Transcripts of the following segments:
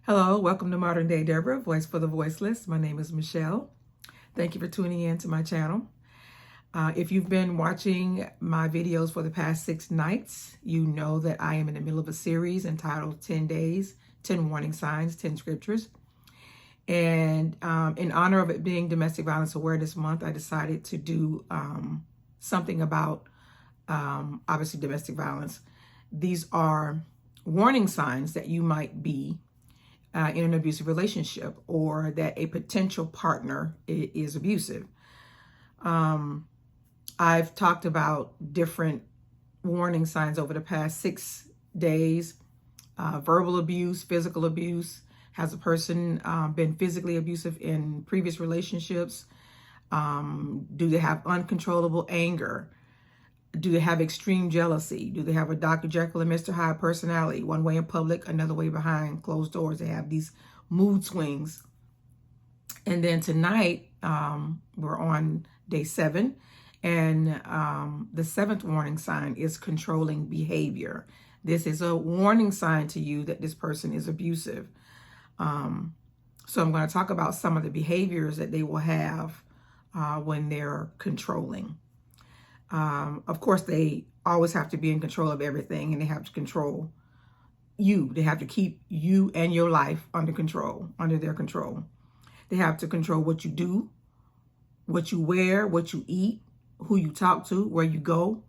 Hello, welcome to Modern Day Deborah, Voice for the Voiceless. My name is Michelle. Thank you for tuning in to my channel. If you've been watching my videos for the past 6 nights, you know that I am in the middle of a series entitled 10 Days, 10 Warning Signs, 10 Scriptures. And in honor of it being Domestic Violence Awareness Month, I decided to do something about, obviously, domestic violence. These are warning signs that you might be in an abusive relationship, or that a potential partner is abusive. I've talked about different warning signs over the past 6 days. Verbal abuse, physical abuse. Has a person been physically abusive in previous relationships? Do they have uncontrollable anger? Do they have extreme jealousy? Do they have a Dr. Jekyll and Mr. Hyde personality? One way in public, another way behind closed doors. They have these mood swings. And then tonight, we're on day 7. And the 7th warning sign is controlling behavior. This is a warning sign to you that this person is abusive. So I'm going to talk about some of the behaviors that they will have when they're controlling. Of course, they always have to be in control of everything, and they have to control you. They have to keep you and your life under their control. They have to control what you do, what you wear, what you eat, who you talk to, where you go.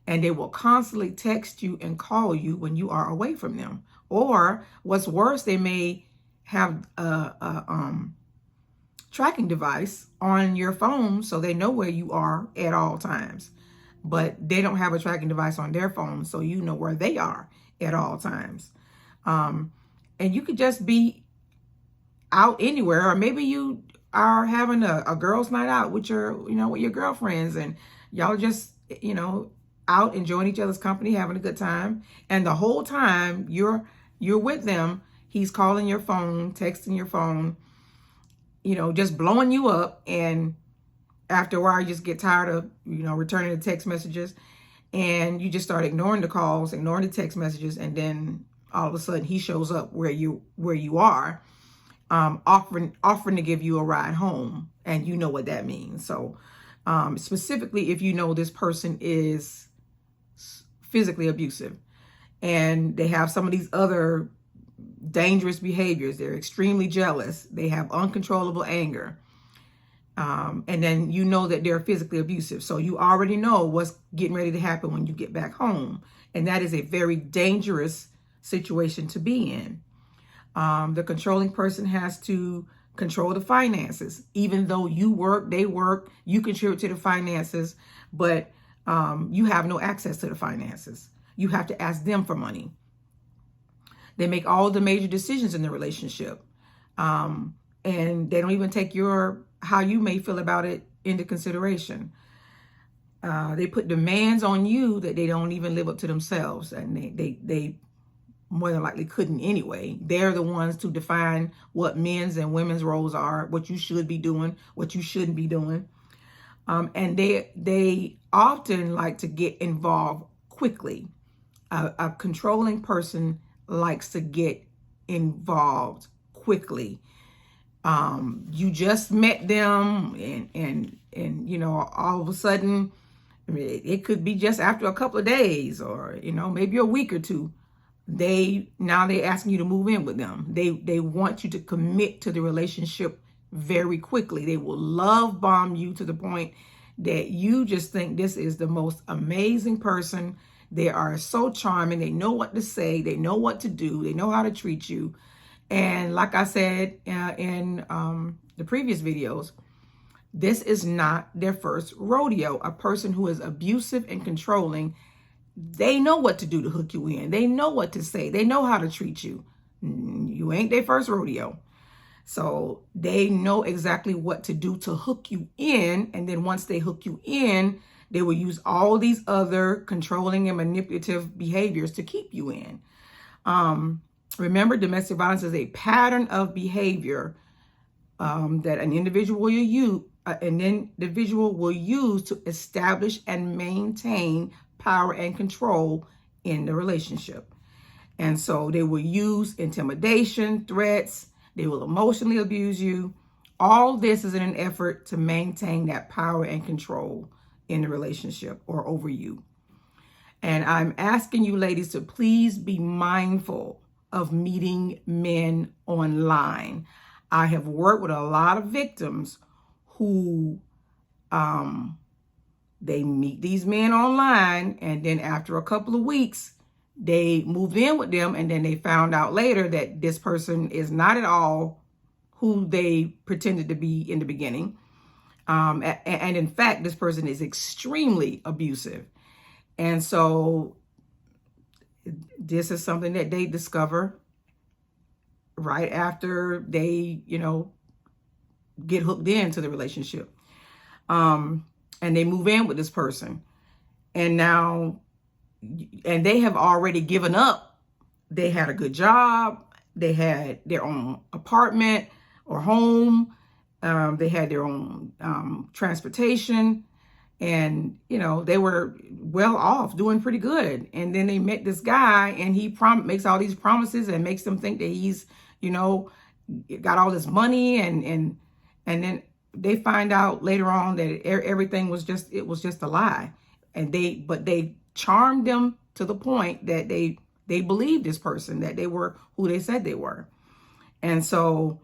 And they will constantly text you and call you when you are away from them. Or what's worse, they may have a tracking device on your phone so they know where you are at all times. But they don't have a tracking device on their phone, so you know where they are at all times. And you could just be out anywhere, or maybe you are having a girls' night out with your girlfriends, and y'all just, out enjoying each other's company, having a good time. And the whole time you're with them, he's calling your phone, texting your phone, just blowing you up. And after a while, you just get tired of, returning the text messages, and you just start ignoring the calls, ignoring the text messages. And then all of a sudden he shows up where you are, offering to give you a ride home. And you know what that means. So specifically, if you know this person is physically abusive and they have some of these other dangerous behaviors, they're extremely jealous, they have uncontrollable anger, and then you know that they're physically abusive. So you already know what's getting ready to happen when you get back home. And that is a very dangerous situation to be in. The controlling person has to control the finances. Even though you work, they work, you contribute to the finances, but you have no access to the finances. You have to ask them for money. They make all the major decisions in the relationship. And they don't even take how you may feel about it into consideration. They put demands on you that they don't even live up to themselves. And they more than likely couldn't anyway. They're the ones to define what men's and women's roles are, what you should be doing, what you shouldn't be doing. And they often like to get involved quickly. A controlling person likes to get involved quickly. You just met them, and all of a sudden, it could be just after a couple of days, or maybe a week or two. They're asking you to move in with them. They want you to commit to the relationship very quickly. They will love bomb you to the point that you just think this is the most amazing person. They are so charming. They know what to say. They know what to do. They know how to treat you. And like I said in the previous videos, this is not their first rodeo. A person who is abusive and controlling, they know what to do to hook you in. They know what to say. They know how to treat you. You ain't their first rodeo. So they know exactly what to do to hook you in. And then once they hook you in, they will use all these other controlling and manipulative behaviors to keep you in. Remember, domestic violence is a pattern of behavior that an individual will use to establish and maintain power and control in the relationship. And so they will use intimidation, threats, they will emotionally abuse you. All this is in an effort to maintain that power and control in the relationship or over you. And I'm asking you ladies to please be mindful of meeting men online. I have worked with a lot of victims who they meet these men online, and then after a couple of weeks, they moved in with them, and then they found out later that this person is not at all who they pretended to be in the beginning. And in fact, this person is extremely abusive. And so this is something that they discover right after they, get hooked into the relationship. And they move in with this person. And now, and they have already given up. They had a good job. They had their own apartment or home. They had their own transportation. And, they were well off, doing pretty good. And then they met this guy, and he makes all these promises and makes them think that he's, got all this money. And then they find out later on that everything was just a lie. And they charmed them to the point that they believed this person, that they were who they said they were. And so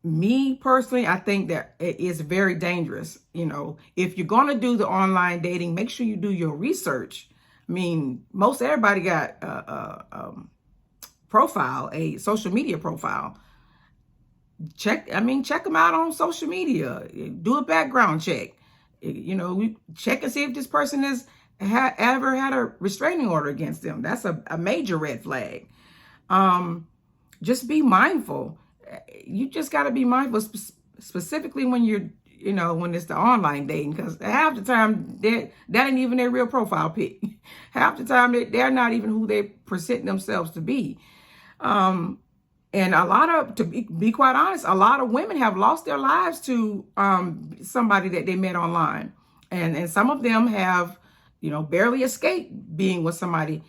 me personally, I think that it is very dangerous. If you're going to do the online dating, make sure you do your research. I mean, most everybody got a profile, a social media profile. Check them out on social media. Do a background check. Check and see if this person has ever had a restraining order against them. That's a major red flag. Just be mindful. You just got to be mindful, specifically when you're, when it's the online dating, because half the time that ain't even their real profile pic. Half the time they're not even who they present themselves to be. And to be quite honest, a lot of women have lost their lives to somebody that they met online. And some of them have, barely escaped being with somebody,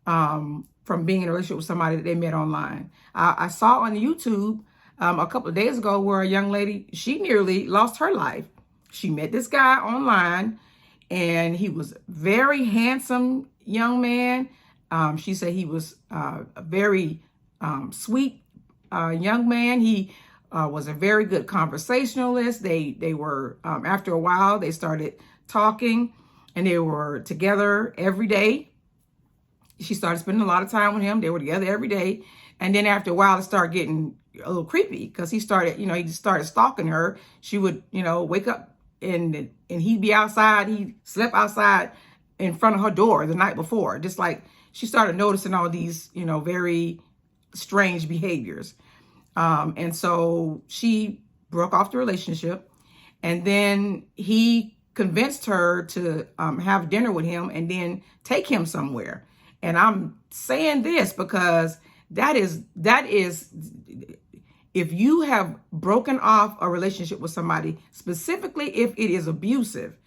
from being in a relationship with somebody that they met online. I saw on YouTube a couple of days ago where a young lady, she nearly lost her life. She met this guy online, and he was a very handsome young man. She said he was a very sweet young man. He was a very good conversationalist. They were, after a while, they started talking, and they were together every day. She started spending a lot of time with him. They were together every day. And then after a while, it started getting a little creepy, because he started, he just started stalking her. She would, wake up and he'd be outside. He slept outside in front of her door the night before. Just like she started noticing all these, very strange behaviors. And so she broke off the relationship, and then he convinced her to have dinner with him and then take him somewhere. And I'm saying this because that is, if you have broken off a relationship with somebody, specifically if it is abusive,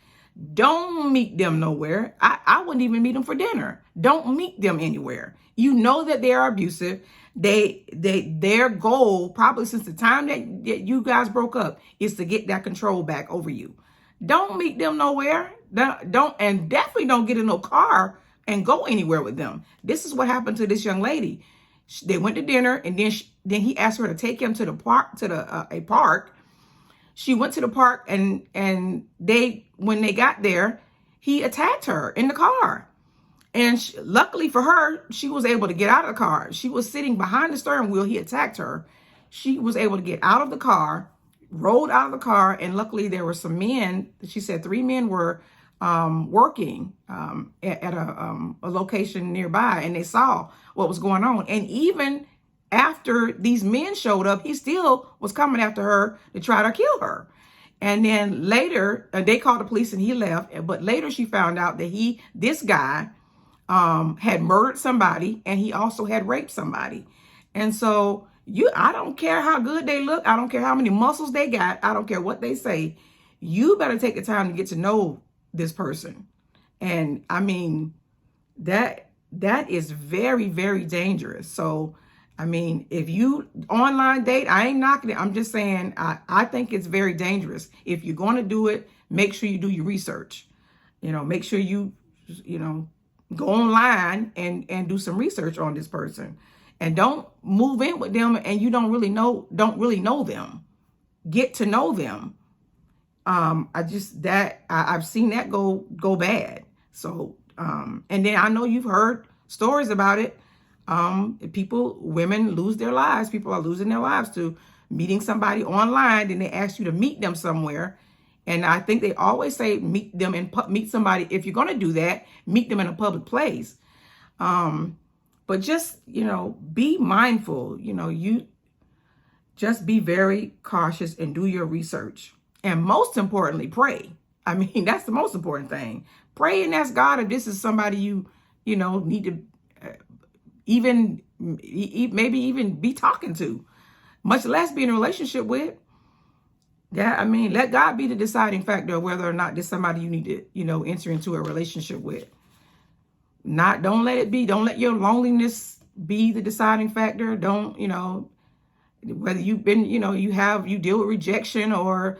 don't meet them nowhere. I wouldn't even meet them for dinner. Don't meet them anywhere. You know that they are abusive. Their goal, probably since the time that you guys broke up, is to get that control back over you. Don't meet them nowhere. And definitely don't get in no car and go anywhere with them. This is what happened to this young lady. They went to dinner, and then he asked her to take him to the park, a park. She went to the park, and when they got there, he attacked her in the car. And luckily for her, she was able to get out of the car. She was sitting behind the steering wheel. He attacked her. She was able to get out of the car, rolled out of the car, and luckily there were some men. She said 3 men were working at a location nearby, and they saw what was going on. And even after these men showed up, he still was coming after her to try to kill her. And then later, they called the police and he left. But later she found out that this guy had murdered somebody, and he also had raped somebody. And so I don't care how good they look. I don't care how many muscles they got. I don't care what they say. You better take the time to get to know this person. And I mean, that that is very, very dangerous. So, I mean, if you online date, I ain't knocking it. I'm just saying, I think it's very dangerous. If you're going to do it, make sure you do your research. Make sure you go online and do some research on this person, and don't move in with them and you don't really know them. Get to know them. I've seen that go bad. So, and then I know you've heard stories about it. Women lose their lives. People are losing their lives to meeting somebody online. Then they ask you to meet them somewhere. And I think they always say meet somebody. If you're going to do that, meet them in a public place. But just, be mindful. You just be very cautious and do your research. And most importantly, pray. I mean, that's the most important thing. Pray and ask God if this is somebody you need to maybe even be talking to, much less be in a relationship with. Yeah, I mean, let God be the deciding factor of whether or not this is somebody you need to, enter into a relationship with. Don't let your loneliness be the deciding factor. Don't, whether you've been, you deal with rejection or,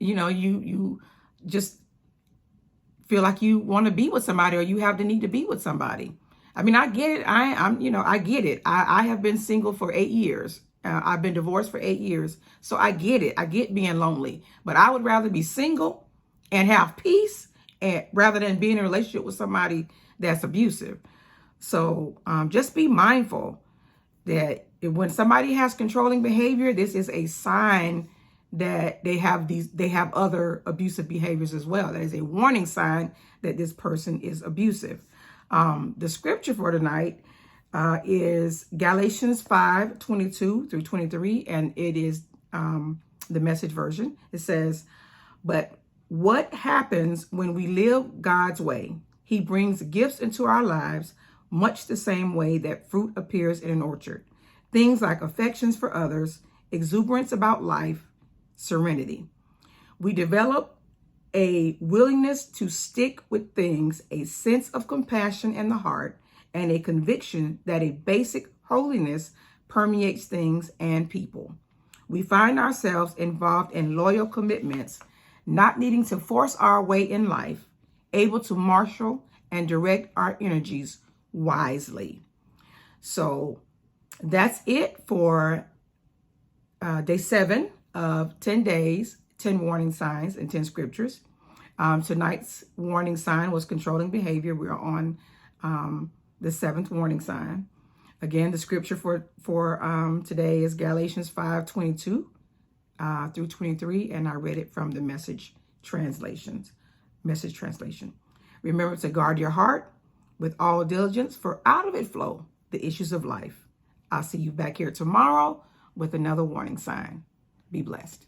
you just feel like you want to be with somebody or you have the need to be with somebody. I mean, I get it. I get it. I have been single for 8 years. I've been divorced for 8 years. So I get it. I get being lonely, but I would rather be single and have peace rather than be in a relationship with somebody that's abusive. So just be mindful that when somebody has controlling behavior, this is a sign that they have other abusive behaviors as well. That is a warning sign that this person is abusive. The scripture for tonight is Galatians 5:22 through 23, and it is the Message version. It says, "But what happens when we live God's way? He brings gifts into our lives, much the same way that fruit appears in an orchard. Things like affections for others, exuberance about life, serenity. We develop a willingness to stick with things, a sense of compassion in the heart, and a conviction that a basic holiness permeates things and people. We find ourselves involved in loyal commitments, not needing to force our way in life, able to marshal and direct our energies wisely." So that's it for day 7 of 10 days, 10 warning signs and 10 scriptures. Tonight's warning sign was controlling behavior. We are on the 7th warning sign. Again, the scripture for today is Galatians 5:22 through 23, and I read it from the Message translation. Remember to guard your heart with all diligence, for out of it flow the issues of life. I'll see you back here tomorrow with another warning sign. Be blessed.